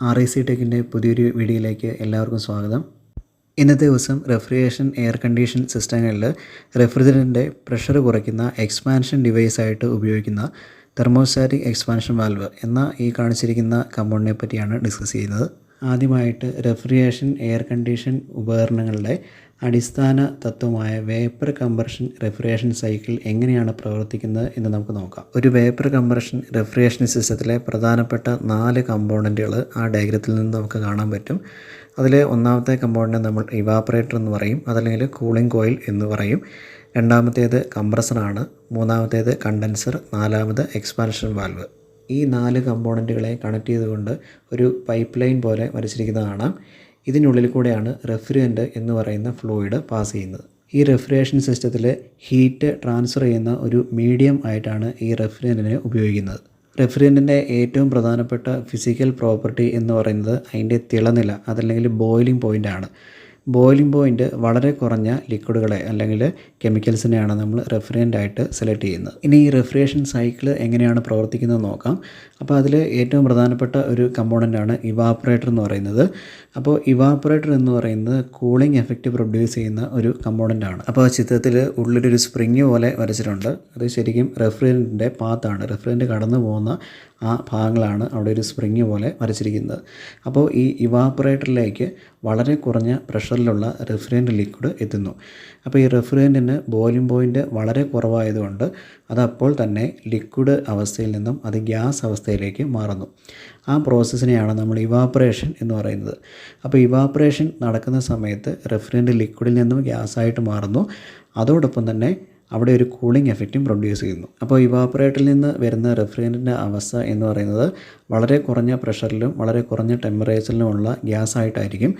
REC ടെക്കിൻ്റെ പുതിയൊരു വീഡിയോയിലേക്ക് എല്ലാവർക്കും സ്വാഗതം. ഇന്നത്തെ ദിവസം റെഫ്രിജറേഷൻ എയർ കണ്ടീഷൻ സിസ്റ്റങ്ങളിൽ റെഫ്രിജറൻറ്റിൻ്റെ പ്രഷർ കുറയ്ക്കുന്ന എക്സ്പാൻഷൻ ഡിവൈസായിട്ട് ഉപയോഗിക്കുന്ന തെർമോസ്റ്റാറ്റിക് എക്സ്പാൻഷൻ വാൽവ് എന്ന ഈ കാണിച്ചിരിക്കുന്ന കമ്പോണൻറ്റിനെ പറ്റിയാണ് ഡിസ്കസ് ചെയ്യുന്നത്. ആദ്യമായിട്ട് റെഫ്രിജറേഷൻ എയർ കണ്ടീഷൻ ഉപകരണങ്ങളുടെ അടിസ്ഥാന തത്വമായ വേപ്പർ കംപ്രഷൻ റെഫ്രിജറേഷൻ സൈക്കിൾ എങ്ങനെയാണ് പ്രവർത്തിക്കുന്നത് എന്ന് നമുക്ക് നോക്കാം. ഒരു വേപ്പർ കംപ്രഷൻ റെഫ്രിജറേഷൻ സിസ്റ്റത്തിലെ പ്രധാനപ്പെട്ട 4 കമ്പോണൻറ്റുകൾ ആ ഡയഗ്രത്തിൽ നിന്ന് നമുക്ക് കാണാൻ പറ്റും. അതിൽ ഒന്നാമത്തെ കമ്പോണൻറ്റ് നമ്മൾ ഇവാപ്പറേറ്റർ എന്ന് പറയും, അതല്ലെങ്കിൽ കൂളിംഗ് കോയിൽ എന്ന് പറയും. രണ്ടാമത്തേത് കംപ്രസറാണ്, മൂന്നാമത്തേത് കണ്ടൻസർ, നാലാമത് എക്സ്പാൻഷൻ വാൽവ്. ഈ 4 കമ്പോണൻറ്റുകളെ കണക്ട് ചെയ്തുകൊണ്ട് ഒരു പൈപ്പ് ലൈൻ പോലെ വരച്ചിരിക്കുന്നതാണ്. ഇതിനുള്ളിൽ കൂടെയാണ് റെഫ്രിജറൻറ്റ് എന്ന് പറയുന്ന ഫ്ലൂയിഡ് പാസ് ചെയ്യുന്നത്. ഈ റെഫ്രിജറേഷൻ സിസ്റ്റത്തിൽ ഹീറ്റ് ട്രാൻസ്ഫർ ചെയ്യുന്ന ഒരു മീഡിയം ആയിട്ടാണ് ഈ റെഫ്രിജറൻറ്റിനെ ഉപയോഗിക്കുന്നത്. റെഫ്രിജറൻറ്റിൻ്റെ ഏറ്റവും പ്രധാനപ്പെട്ട ഫിസിക്കൽ പ്രോപ്പർട്ടി എന്ന് പറയുന്നത് അതിൻ്റെ തിളനില, അതല്ലെങ്കിൽ ബോയിലിംഗ് പോയിൻ്റാണ്. ബോയിലിംഗ് പോയിൻ്റ് വളരെ കുറഞ്ഞ ലിക്വിഡുകളെ അല്ലെങ്കിൽ കെമിക്കൽസിനെയാണ് നമ്മൾ റെഫ്രിജറൻ്റായിട്ട് സെലക്ട് ചെയ്യുന്നത്. ഇനി ഈ റെഫ്രിജറേഷൻ സൈക്കിൾ എങ്ങനെയാണ് പ്രവർത്തിക്കുന്നത് നോക്കാം. അപ്പോൾ അതിൽ ഏറ്റവും പ്രധാനപ്പെട്ട ഒരു കമ്പോണൻ്റാണ് ഇവാപ്പറേറ്റർ എന്ന് പറയുന്നത്. അപ്പോൾ ഇവാപ്പറേറ്റർ എന്ന് പറയുന്നത് കൂളിംഗ് എഫക്റ്റ് പ്രൊഡ്യൂസ് ചെയ്യുന്ന ഒരു കമ്പോണൻ്റാണ്. അപ്പോൾ ആ ചിത്രത്തിൽ ഉള്ളിലൊരു സ്പ്രിങ് പോലെ വരച്ചിട്ടുണ്ട്. അത് ശരിക്കും റെഫ്രിജറൻറ്റിൻ്റെ പാത്താണ്, റെഫ്രിജറൻറ്റ് കടന്നു പോകുന്ന ആ ഭാഗങ്ങളാണ് അവിടെ ഒരു സ്പ്രിങ് പോലെ വരച്ചിരിക്കുന്നത്. അപ്പോൾ ഈ ഇവാപ്പറേറ്ററിലേക്ക് വളരെ കുറഞ്ഞ പ്രഷറിലുള്ള റെഫ്രിജറൻറ്റ് ലിക്വിഡ് എത്തുന്നു. അപ്പോൾ ഈ റെഫ്രിജറൻറ്റിന് ബോയിലിംഗ് പോയിൻ്റ് വളരെ കുറവായതുകൊണ്ട് അതപ്പോൾ തന്നെ ലിക്വിഡ് അവസ്ഥയിൽ നിന്നും അത് ഗ്യാസ് അവസ്ഥയിലേക്ക് മാറുന്നു. ആ പ്രോസസ്സിനെയാണ് നമ്മൾ ഇവാപ്പറേഷൻ എന്ന് പറയുന്നത്. അപ്പോൾ ഇവാപ്പറേഷൻ നടക്കുന്ന സമയത്ത് റെഫ്രിജറൻറ്റ് ലിക്വിഡിൽ നിന്നും ഗ്യാസായിട്ട് മാറുന്നു. അതോടൊപ്പം തന്നെ അവിടെ ഒരു കൂളിംഗ് എഫക്റ്റും പ്രൊഡ്യൂസ് ചെയ്യുന്നു. അപ്പോൾ ഇവാപ്പറേറ്ററിൽ നിന്ന് വരുന്ന റെഫ്രിജറൻറ്റിൻ്റെ അവസ്ഥ എന്ന് പറയുന്നത് വളരെ കുറഞ്ഞ പ്രഷറിലും വളരെ കുറഞ്ഞ ടെമ്പറേച്ചറിലുമുള്ള ഗ്യാസായിട്ടായിരിക്കും.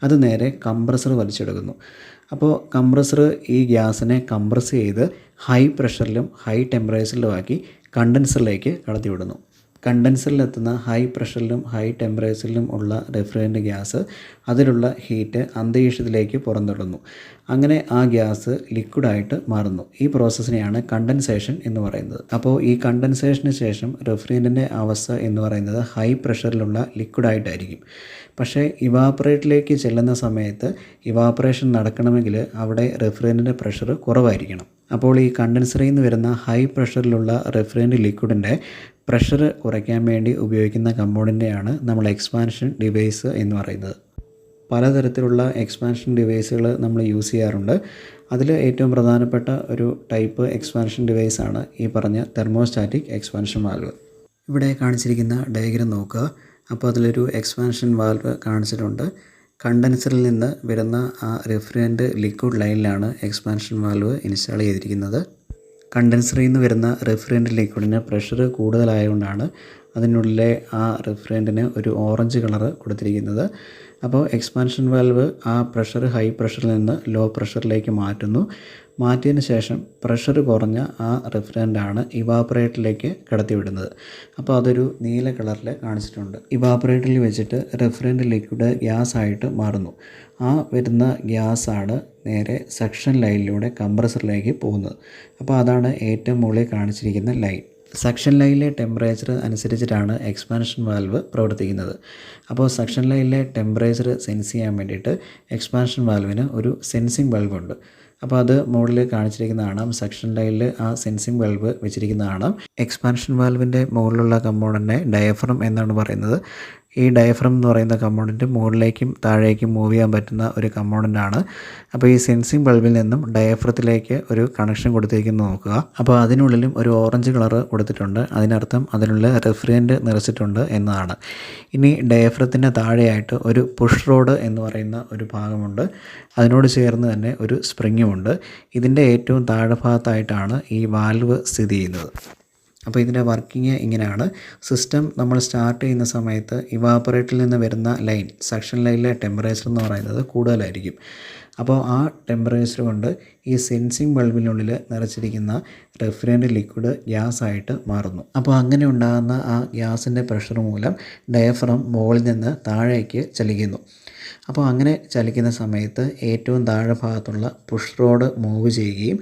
അത് നേരെ കംപ്രസർ വലിച്ചെടുക്കുന്നു. അപ്പോൾ കംപ്രസർ ഈ ഗ്യാസിനെ കംപ്രസ് ചെയ്ത് ഹൈ പ്രഷറിലും ഹൈ ടെമ്പറേച്ചറിലും ആക്കി കണ്ടൻസറിലേക്ക് കടത്തിവിടുന്നു. കണ്ടൻസറിലെത്തുന്ന ഹൈ പ്രഷറിലും ഹൈ ടെമ്പറേച്ചറിലും ഉള്ള റെഫ്രിജറൻറ്റ് ഗ്യാസ് അതിലുള്ള ഹീറ്റ് അന്തരീക്ഷത്തിലേക്ക് പുറന്തള്ളുന്നു. അങ്ങനെ ആ ഗ്യാസ് ലിക്വിഡായിട്ട് മാറുന്നു. ഈ പ്രോസസ്സിനെയാണ് കണ്ടൻസേഷൻ എന്ന് പറയുന്നത്. അപ്പോൾ ഈ കണ്ടൻസേഷന് ശേഷം റെഫ്രിജറൻറ്റിൻ്റെ അവസ്ഥ എന്ന് പറയുന്നത് ഹൈ പ്രഷറിലുള്ള ലിക്വിഡായിട്ടായിരിക്കും. പക്ഷേ ഇവാപ്പറേറ്ററിലേക്ക് ചെല്ലുന്ന സമയത്ത് ഇവാപ്പറേഷൻ നടക്കണമെങ്കിൽ അവിടെ റെഫ്രിജറൻറ്റിൻ്റെ പ്രഷർ കുറവായിരിക്കണം. അപ്പോൾ ഈ കണ്ടൻസറിൽ നിന്ന് വരുന്ന ഹൈ പ്രഷറിലുള്ള റെഫ്രിജറൻറ്റ് ലിക്വിഡിൻ്റെ പ്രഷർ കുറയ്ക്കാൻ വേണ്ടി ഉപയോഗിക്കുന്ന കമ്പോണൻ്റാണ് നമ്മൾ എക്സ്പാൻഷൻ ഡിവൈസ് എന്ന് പറയുന്നത്. പലതരത്തിലുള്ള എക്സ്പാൻഷൻ ഡിവൈസുകൾ നമ്മൾ യൂസ് ചെയ്യാറുണ്ട്. അതിൽ ഏറ്റവും പ്രധാനപ്പെട്ട ഒരു ടൈപ്പ് എക്സ്പാൻഷൻ ഡിവൈസാണ് ഈ പറഞ്ഞ തെർമോസ്റ്റാറ്റിക് എക്സ്പാൻഷൻ വാൽവ്. ഇവിടെ കാണിച്ചിരിക്കുന്ന ഡയഗ്രം നോക്കുക. അപ്പോൾ അതിലൊരു എക്സ്പാൻഷൻ വാൽവ് കാണിച്ചിട്ടുണ്ട്. കണ്ടൻസറിൽ നിന്ന് വരുന്ന ആ റെഫ്രിജറൻറ്റ് ലിക്വിഡ് ലൈനിലാണ് എക്സ്പാൻഷൻ വാൽവ് ഇൻസ്റ്റാൾ ചെയ്തിരിക്കുന്നത്. കണ്ടൻസറിൽ നിന്ന് വരുന്ന റെഫ്രിജറൻറ്റ് ലിക്വിഡിന് പ്രഷർ കൂടുതലായതുകൊണ്ടാണ് അതിനുള്ളിലെ ആ റെഫ്രിജറൻറ്റിന് ഒരു ഓറഞ്ച് കളർ കൊടുത്തിരിക്കുന്നത്. അപ്പോൾ എക്സ്പാൻഷൻ വാൽവ് ആ പ്രഷർ ഹൈ പ്രഷറിൽ നിന്ന് ലോ പ്രഷറിലേക്ക് മാറ്റിയതിന് ശേഷം പ്രഷർ കുറഞ്ഞ ആ റെഫ്രിജറൻ്റാണ് ഇവാപ്പറേറ്ററിലേക്ക് കടത്തിവിടുന്നത്. അപ്പോൾ അതൊരു നീല കളറിൽ കാണിച്ചിട്ടുണ്ട്. ഇവാപ്പറേറ്ററിൽ വെച്ചിട്ട് റെഫ്രിജറൻറ്റ് ലിക്വിഡ് ഗ്യാസ് ആയിട്ട് മാറുന്നു. ആ വരുന്ന ഗ്യാസാണ് നേരെ സക്ഷൻ ലൈനിലൂടെ കംപ്രസറിലേക്ക് പോകുന്നത്. അപ്പോൾ അതാണ് ഏറ്റവും മുകളിൽ കാണിച്ചിരിക്കുന്ന ലൈൻ. സക്ഷൻ ലൈനിലെ ടെമ്പറേച്ചർ അനുസരിച്ചിട്ടാണ് എക്സ്പാൻഷൻ വാൽവ് പ്രവർത്തിക്കുന്നത്. അപ്പോൾ സക്ഷൻ ലൈനിലെ ടെമ്പറേച്ചർ സെൻസ് ചെയ്യാൻ വേണ്ടിയിട്ട് എക്സ്പാൻഷൻ വാൽവിന് ഒരു സെൻസിങ് ബൾബുണ്ട്. അപ്പോൾ അത് മുകളിൽ കാണിച്ചിരിക്കുന്നതാണ്. സക്ഷൻ ലൈനിൽ ആ സെൻസിങ് ബൾബ് വെച്ചിരിക്കുന്നതാണ്. എക്സ്പാൻഷൻ വാൽവിൻ്റെ മുകളിലുള്ള കമ്പോണൻറ്റിനെ ഡയഫ്രം എന്നാണ് പറയുന്നത്. ഈ ഡയഫ്രം എന്ന് പറയുന്ന കമ്പോണൻറ്റ് മുകളിലേക്കും താഴേക്കും മൂവ് ചെയ്യാൻ പറ്റുന്ന ഒരു കമ്പോണൻ്റാണ്. അപ്പോൾ ഈ സെൻസിങ് ബൾബിൽ നിന്നും ഡയഫ്രത്തിലേക്ക് ഒരു കണക്ഷൻ കൊടുത്തിരിക്കുന്നത് നോക്കുക. അപ്പോൾ അതിനുള്ളിലും ഒരു ഓറഞ്ച് കളർ കൊടുത്തിട്ടുണ്ട്. അതിനർത്ഥം അതിനുള്ളിൽ റെഫ്രിജറൻറ്റ് നിറച്ചിട്ടുണ്ട് എന്നതാണ്. ഇനി ഡയഫ്രത്തിൻ്റെ താഴെയായിട്ട് ഒരു പുഷ് റോഡ് എന്ന് പറയുന്ന ഒരു ഭാഗമുണ്ട്. അതിനോട് ചേർന്ന് തന്നെ ഒരു സ്പ്രിങ്ങുമുണ്ട്. ഇതിൻ്റെ ഏറ്റവും താഴെ ഭാഗത്തായിട്ടാണ് ഈ വാൽവ് സ്ഥിതി ചെയ്യുന്നത്. അപ്പോൾ ഇതിൻ്റെ വർക്കിംഗ് ഇങ്ങനെയാണ്. സിസ്റ്റം നമ്മൾ സ്റ്റാർട്ട് ചെയ്യുന്ന സമയത്ത് ഇവാപ്പറേറ്ററിൽ നിന്ന് വരുന്ന ലൈൻ, സക്ഷൻ ലൈനിലെ ടെമ്പറേച്ചർ എന്ന് പറയുന്നത് കൂടുതലായിരിക്കും. അപ്പോൾ ആ ടെമ്പറേച്ചർ കൊണ്ട് ഈ സെൻസിങ് ബൾബിനുള്ളിൽ നിറച്ചിരിക്കുന്ന റെഫ്രിജറൻറ്റ് ലിക്വിഡ് ഗ്യാസായിട്ട് മാറുന്നു. അപ്പോൾ അങ്ങനെ ഉണ്ടാകുന്ന ആ ഗ്യാസിൻ്റെ പ്രഷർ മൂലം ഡയഫ്രം മുകളിൽ നിന്ന് താഴേക്ക് ചലിക്കുന്നു. അപ്പോൾ അങ്ങനെ ചലിക്കുന്ന സമയത്ത് ഏറ്റവും താഴെ ഭാഗത്തുള്ള പുഷ് റോഡ് മൂവ് ചെയ്യുകയും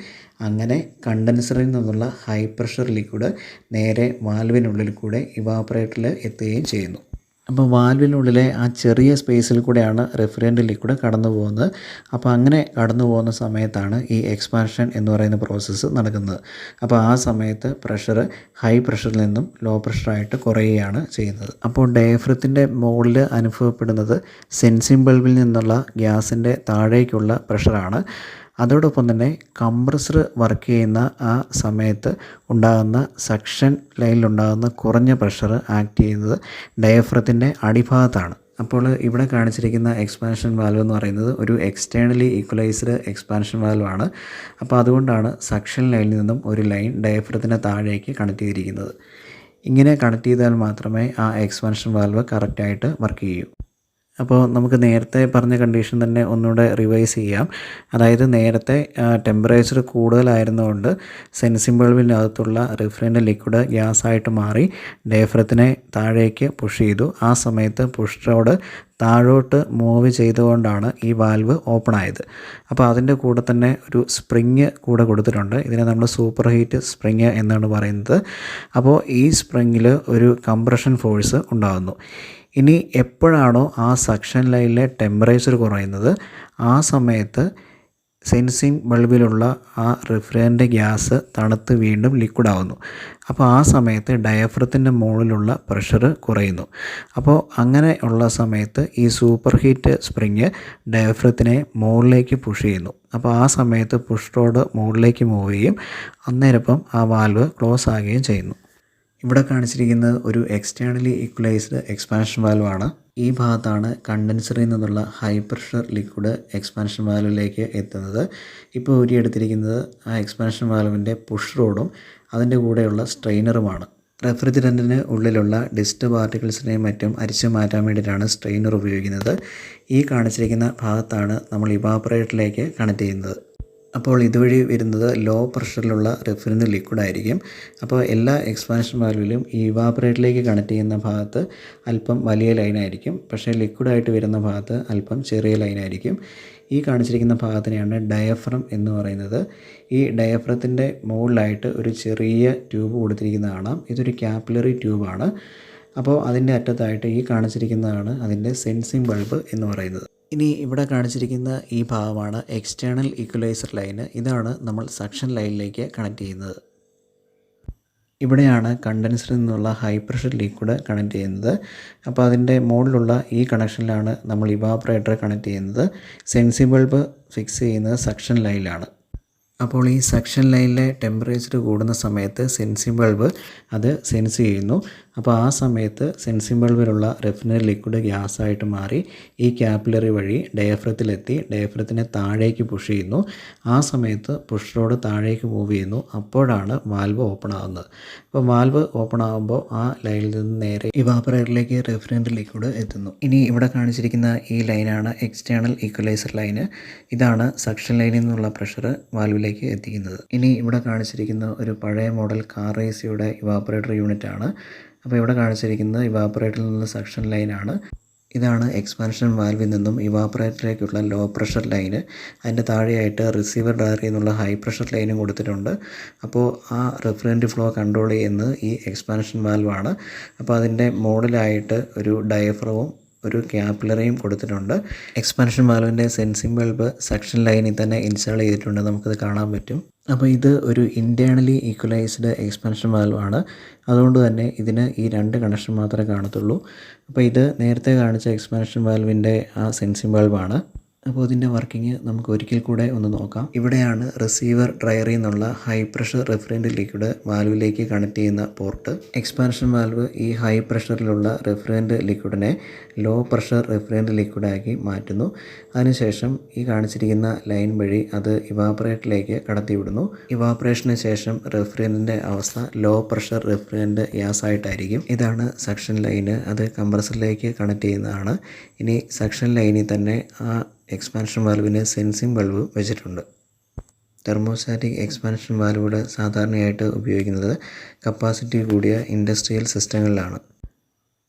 അങ്ങനെ കണ്ടൻസറിൽ നിന്നുള്ള ഹൈ പ്രഷർ ലിക്വിഡ് നേരെ വാൽവിനുള്ളിൽ കൂടെ ഇവാപ്പറേറ്ററിൽ എത്തുകയും ചെയ്യുന്നു. അപ്പോൾ വാൽവിനുള്ളിലെ ആ ചെറിയ സ്പേസിൽ കൂടെയാണ് റെഫ്രിജറൻ്റ് ലിക്വിഡ് കടന്നു പോകുന്നത്. അപ്പോൾ അങ്ങനെ കടന്നു പോകുന്ന സമയത്താണ് ഈ എക്സ്പാൻഷൻ എന്ന് പറയുന്ന പ്രോസസ്സ് നടക്കുന്നത്. അപ്പോൾ ആ സമയത്ത് പ്രഷർ ഹൈ പ്രഷറിൽ നിന്നും ലോ പ്രഷറായിട്ട് കുറയുകയാണ് ചെയ്യുന്നത്. അപ്പോൾ ഡയഫ്രത്തിൻ്റെ മുകളിൽ അനുഭവപ്പെടുന്നത് സെൻസിംഗ് ബൾബിൽ നിന്നുള്ള ഗ്യാസിൻ്റെ താഴേക്കുള്ള പ്രഷറാണ്. അതോടൊപ്പം തന്നെ കംപ്രസർ വർക്ക് ചെയ്യുന്ന ആ സമയത്ത് ഉണ്ടാകുന്ന സക്ഷൻ ലൈനിലുണ്ടാകുന്ന കുറഞ്ഞ പ്രഷർ ആക്ട് ചെയ്യുന്നത് ഡയഫ്രത്തിൻ്റെ അടിഭാഗത്താണ്. അപ്പോൾ ഇവിടെ കാണിച്ചിരിക്കുന്ന എക്സ്പാൻഷൻ വാൽവ് എന്ന് പറയുന്നത് ഒരു എക്സ്റ്റേണലി ഈക്വലൈസ്ഡ് എക്സ്പാൻഷൻ വാൽവാണ്. അപ്പോൾ അതുകൊണ്ടാണ് സക്ഷൻ ലൈനിൽ നിന്നും ഒരു ലൈൻ ഡയഫ്രത്തിൻ്റെ താഴേക്ക് കണക്ട് ചെയ്തിരിക്കുന്നത്. ഇങ്ങനെ കണക്ട് ചെയ്താൽ മാത്രമേ ആ എക്സ്പാൻഷൻ വാൽവ് കറക്റ്റായിട്ട് വർക്ക് ചെയ്യൂ. അപ്പോൾ നമുക്ക് നേരത്തെ പറഞ്ഞ കണ്ടീഷൻ തന്നെ ഒന്നുകൂടെ റിവൈസ് ചെയ്യാം. അതായത് നേരത്തെ ടെമ്പറേച്ചർ കൂടുതലായിരുന്നുകൊണ്ട് സെൻസിംഗ് ബൾബിൻ്റെ അകത്തുള്ള റെഫ്രിജറൻ്റ് ലിക്വിഡ് ഗ്യാസായിട്ട് മാറി ഡയഫ്രത്തിനെ താഴേക്ക് പുഷ് ചെയ്തു. ആ സമയത്ത് പുഷ് റോഡ് താഴോട്ട് മൂവ് ചെയ്തുകൊണ്ടാണ് ഈ വാൽവ് ഓപ്പൺ ആയത്. അപ്പോൾ അതിൻ്റെ കൂടെ തന്നെ ഒരു സ്പ്രിങ് കൂടെ കൊടുത്തിട്ടുണ്ട്. ഇതിനെ നമ്മൾ സൂപ്പർ ഹീറ്റ് സ്പ്രിങ് എന്നാണ് പറയുന്നത്. അപ്പോൾ ഈ സ്പ്രിങ്ങിൽ ഒരു കംപ്രഷൻ ഫോഴ്സ് ഉണ്ടാകുന്നു. ഇനി എപ്പോഴാണോ ആ സക്ഷൻ ലൈനിലെ ടെമ്പറേച്ചർ കുറയുന്നത് ആ സമയത്ത് സെൻസിംഗ് ബൾബിലുള്ള ആ റെഫ്രിജറൻ്റ് ഗ്യാസ് തണുത്ത് വീണ്ടും ലിക്വിഡ് ആവുന്നു. അപ്പോൾ ആ സമയത്ത് ഡയഫ്രത്തിൻ്റെ മുകളിലുള്ള പ്രഷർ കുറയുന്നു. അപ്പോൾ അങ്ങനെ ഉള്ള സമയത്ത് ഈ സൂപ്പർ ഹീറ്റ് സ്പ്രിങ് ഡയഫ്രത്തിനെ മുകളിലേക്ക് പുഷ് ചെയ്യുന്നു. അപ്പോൾ ആ സമയത്ത് പുഷ് റോഡ് മുകളിലേക്ക് മൂവ് ചെയ്യും. അന്നേരം ആ വാൽവ് ക്ലോസ് ആകുകയും ചെയ്യുന്നു. ഇവിടെ കാണിച്ചിരിക്കുന്നത് ഒരു എക്സ്റ്റേണലി ഈക്വലൈസ്ഡ് എക്സ്പാൻഷൻ വാൽവാണ്. ഈ ഭാഗത്താണ് കണ്ടൻസറിൽ നിന്നുള്ള ഹൈ പ്രഷർ ലിക്വിഡ് എക്സ്പാൻഷൻ വാൽവിലേക്ക് എത്തുന്നത്. ഇപ്പോൾ ഊരിയെടുത്തിരിക്കുന്നത് ആ എക്സ്പാൻഷൻ വാൽവിൻ്റെ പുഷ് റോഡും അതിൻ്റെ കൂടെയുള്ള സ്ട്രെയിനറുമാണ്. റെഫ്രിജറൻറ്റിന് ഉള്ളിലുള്ള ഡസ്റ്റ് പാർട്ടിക്കിൾസിനെയും മറ്റും അരിച്ചു മാറ്റാൻ വേണ്ടിയിട്ടാണ് സ്ട്രെയിനർ ഉപയോഗിക്കുന്നത്. ഈ കാണിച്ചിരിക്കുന്ന ഭാഗത്താണ് നമ്മൾ ഇവാപ്പറേറ്ററിലേക്ക് കണക്ട് ചെയ്യുന്നത്. അപ്പോൾ ഇതുവഴി വരുന്നത് ലോ പ്രഷറിലുള്ള റെഫ്രിജറൻ്റ് ലിക്വിഡ് ആയിരിക്കും. അപ്പോൾ എല്ലാ എക്സ്പാൻഷൻ വാൽവിലും ഈ ഇവാപ്പറേറ്ററിലേക്ക് കണക്ട് ചെയ്യുന്ന ഭാഗത്ത് അല്പം വലിയ ലൈനായിരിക്കും, പക്ഷേ ലിക്വിഡായിട്ട് വരുന്ന ഭാഗത്ത് അല്പം ചെറിയ ലൈനായിരിക്കും. ഈ കാണിച്ചിരിക്കുന്ന ഭാഗത്തിനെയാണ് ഡയഫ്രം എന്ന് പറയുന്നത്. ഈ ഡയഫ്രത്തിൻ്റെ മുകളിലായിട്ട് ഒരു ചെറിയ ട്യൂബ് കൊടുത്തിരിക്കുന്നത് കാണാം. ഇതൊരു ക്യാപ്പിലറി ട്യൂബാണ്. അപ്പോൾ അതിൻ്റെ അറ്റത്തായിട്ട് ഈ കാണിച്ചിരിക്കുന്നതാണ് അതിൻ്റെ സെൻസിംഗ് ബൾബ് എന്ന് പറയുന്നത്. ഇനി ഇവിടെ കാണിച്ചിരിക്കുന്ന ഈ ഭാഗമാണ് എക്സ്റ്റേണൽ ഈക്വലൈസർ ലൈന്. ഇതാണ് നമ്മൾ സക്ഷൻ ലൈനിലേക്ക് കണക്ട് ചെയ്യുന്നത്. ഇവിടെയാണ് കണ്ടൻസറിൽ നിന്നുള്ള ഹൈ പ്രഷർ ലിക്വിഡ് കണക്ട് ചെയ്യുന്നത്. അപ്പോൾ അതിൻ്റെ മുകളിലുള്ള ഈ കണക്ഷനിലാണ് നമ്മൾ ഇവാപ്പറേറ്റർ കണക്ട് ചെയ്യുന്നത്. സെൻസിംഗ് ബൾബ് ഫിക്സ് ചെയ്യുന്നത് സക്ഷൻ ലൈനിലാണ്. അപ്പോൾ ഈ സക്ഷൻ ലൈനിലെ ടെമ്പറേച്ചർ കൂടുന്ന സമയത്ത് സെൻസിംഗ് ബൾബ് അത് സെൻസ് ചെയ്യുന്നു. അപ്പോൾ ആ സമയത്ത് സെൻസിംഗ് ബൾബിലുള്ള റെഫ്രിജറൻ്റ് ലിക്വിഡ് ഗ്യാസായിട്ട് മാറി ഈ ക്യാപ്പിലറി വഴി ഡയഫ്രത്തിലെത്തി ഡയഫ്രത്തിനെ താഴേക്ക് പുഷ് ചെയ്യുന്നു. ആ സമയത്ത് പുഷ് റോഡ് താഴേക്ക് മൂവ് ചെയ്യുന്നു. അപ്പോഴാണ് വാൽവ് ഓപ്പൺ ആകുന്നത്. അപ്പോൾ വാൽവ് ഓപ്പൺ ആകുമ്പോൾ ആ ലൈനിൽ നിന്ന് നേരെ ഇവാപ്പറേറ്ററിലേക്ക് റെഫ്രിജറൻ്റ് ലിക്വിഡ് എത്തുന്നു. ഇനി ഇവിടെ കാണിച്ചിരിക്കുന്ന ഈ ലൈനാണ് എക്സ്റ്റേണൽ ഈക്വലൈസർ ലൈന്. ഇതാണ് സക്ഷൻ ലൈനിൽ നിന്നുള്ള പ്രഷർ വാൽവിലേക്ക് എത്തിക്കുന്നത്. ഇനി ഇവിടെ കാണിച്ചിരിക്കുന്ന ഒരു പഴയ മോഡൽ കാർ എസിയുടെ ഇവാപ്പറേറ്റർ യൂണിറ്റ് ആണ്. അപ്പോൾ ഇവിടെ കാണിച്ചിരിക്കുന്നത് ഇവാപ്പറേറ്ററിൽ നിന്ന് സക്ഷൻ ലൈനാണ്. ഇതാണ് എക്സ്പാൻഷൻ വാൽവിൽ നിന്നും ഇവാപ്പറേറ്ററിലേക്കുള്ള ലോ പ്രഷർ ലൈന്. അതിൻ്റെ താഴെയായിട്ട് റിസീവർ ഡയറിൽ നിന്നുള്ള ഹൈ പ്രഷർ ലൈനും കൊടുത്തിട്ടുണ്ട്. അപ്പോൾ ആ റെഫ്രിജറൻ്റ് ഫ്ലോ കൺട്രോൾ ചെയ്യുന്നത് ഈ എക്സ്പാൻഷൻ വാൽവാണ്. അപ്പോൾ അതിൻ്റെ മോഡലായിട്ട് ഒരു ഡയഫ്രവും ഒരു ക്യാപ്പിലറിയും കൊടുത്തിട്ടുണ്ട്. എക്സ്പാൻഷൻ വാൽവിൻ്റെ സെൻസിംഗ് ബൾബ് സക്ഷൻ ലൈനിൽ തന്നെ ഇൻസ്റ്റാൾ ചെയ്തിട്ടുണ്ട്, നമുക്കത് കാണാൻ പറ്റും. അപ്പോൾ ഇത് ഒരു ഇൻറ്റേർണലി ഈക്വലൈസ്ഡ് എക്സ്പാൻഷൻ വാൽവാണ്. അതുകൊണ്ട് തന്നെ ഇതിന് ഈ 2 കണക്ഷൻ മാത്രമേ കാണത്തുള്ളൂ. അപ്പോൾ ഇത് നേരത്തെ കാണിച്ച എക്സ്പാൻഷൻ വാൽവിൻ്റെ ആ സെൻസിംഗ് ബൾബാണ്. അപ്പോൾ ഇതിൻ്റെ വർക്കിംഗ് നമുക്ക് ഒരിക്കൽ കൂടെ ഒന്ന് നോക്കാം. ഇവിടെയാണ് റിസീവർ ഡ്രയറിൽ നിന്നുള്ള ഹൈ പ്രഷർ റെഫ്രിജറൻ്റ് ലിക്വിഡ് വാൽവിലേക്ക് കണക്ട് ചെയ്യുന്ന പോർട്ട്. എക്സ്പാൻഷൻ വാൽവ് ഈ ഹൈ പ്രഷറിലുള്ള റെഫ്രിജറൻ്റ് ലിക്വിഡിനെ ലോ പ്രഷർ റെഫ്രിജറൻ്റ് ലിക്വിഡാക്കി മാറ്റുന്നു. അതിനുശേഷം ഈ കാണിച്ചിരിക്കുന്ന ലൈൻ വഴി അത് ഇവാപ്പറേറ്ററിലേക്ക് കടത്തിവിടുന്നു. ഇവാപ്പറേഷന് ശേഷം റെഫ്രിജറൻ്റിൻ്റെ അവസ്ഥ ലോ പ്രഷർ റെഫ്രിജറൻ്റ് ഗ്യാസായിട്ടായിരിക്കും. ഇതാണ് സക്ഷൻ ലൈന്. അത് കംപ്രസറിലേക്ക് കണക്ട് ചെയ്യുന്നതാണ്. ഇനി സക്ഷൻ ലൈനിൽ തന്നെ ആ എക്സ്പാൻഷൻ വാൽവിന് സെൻസിംഗ് ബൾബ് വെച്ചിട്ടുണ്ട്. തെർമോസ്റ്റാറ്റിക് എക്സ്പാൻഷൻ വാൽവുകൾ സാധാരണയായിട്ട് ഉപയോഗിക്കുന്നത് കപ്പാസിറ്റി കൂടിയ ഇൻഡസ്ട്രിയൽ സിസ്റ്റങ്ങളിലാണ്.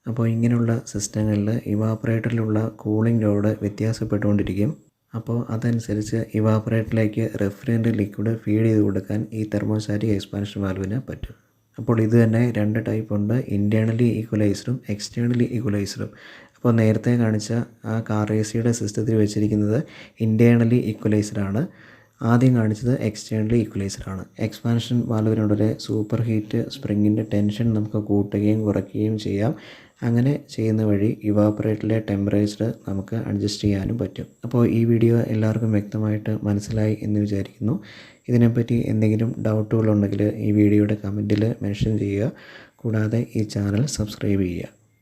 അപ്പോൾ ഇങ്ങനെയുള്ള സിസ്റ്റങ്ങളിൽ ഇവാപ്പറേറ്ററിലുള്ള കൂളിംഗ് ലോഡ് വ്യത്യാസപ്പെട്ടുകൊണ്ടിരിക്കും. അപ്പോൾ അതനുസരിച്ച് ഇവാപ്പറേറ്ററിലേക്ക് റെഫ്രിജറൻ്റ് ലിക്വിഡ് ഫീഡ് ചെയ്ത് കൊടുക്കാൻ ഈ തെർമോസ്റ്റാറ്റിക് എക്സ്പാൻഷൻ വാൽവിന് പറ്റും. അപ്പോൾ ഇത് തന്നെ 2 ടൈപ്പ് ഉണ്ട്, ഇൻറ്റേർണലി ഈക്വലൈസ്ഡും എക്സ്റ്റേർണലി ഈക്വലൈസ്ഡും. അപ്പോൾ നേരത്തെ കാണിച്ച ആ കാർ എ സിയുടെ സിസ്റ്റത്തിൽ വെച്ചിരിക്കുന്നത് ഇൻറ്റേർണലി ഈക്വലൈസ്ഡ് ആണ്, ആദ്യം കാണിച്ചത് എക്സ്റ്റേർണലി ഈക്വലൈസ്ഡ് ആണ്. എക്സ്പാൻഷൻ വാൽവിനുള്ളിലെ സൂപ്പർ ഹീറ്റ് സ്പ്രിങ്ങിൻ്റെ ടെൻഷൻ നമുക്ക് കൂട്ടുകയും കുറയ്ക്കുകയും ചെയ്യാം. അങ്ങനെ ചെയ്യുന്ന വഴി ഇവാപ്പറേറ്ററിലെ ടെമ്പറേച്ചർ നമുക്ക് അഡ്ജസ്റ്റ് ചെയ്യാനും പറ്റും. അപ്പോൾ ഈ വീഡിയോ എല്ലാവർക്കും വ്യക്തമായിട്ട് മനസ്സിലായി എന്ന് വിചാരിക്കുന്നു. ഇതിനെപ്പറ്റി എന്തെങ്കിലും ഡൗട്ടുകളുണ്ടെങ്കിൽ ഈ വീഡിയോയുടെ കമൻറ്റിൽ മെൻഷൻ ചെയ്യുക. കൂടാതെ ഈ ചാനൽ സബ്സ്ക്രൈബ് ചെയ്യുക.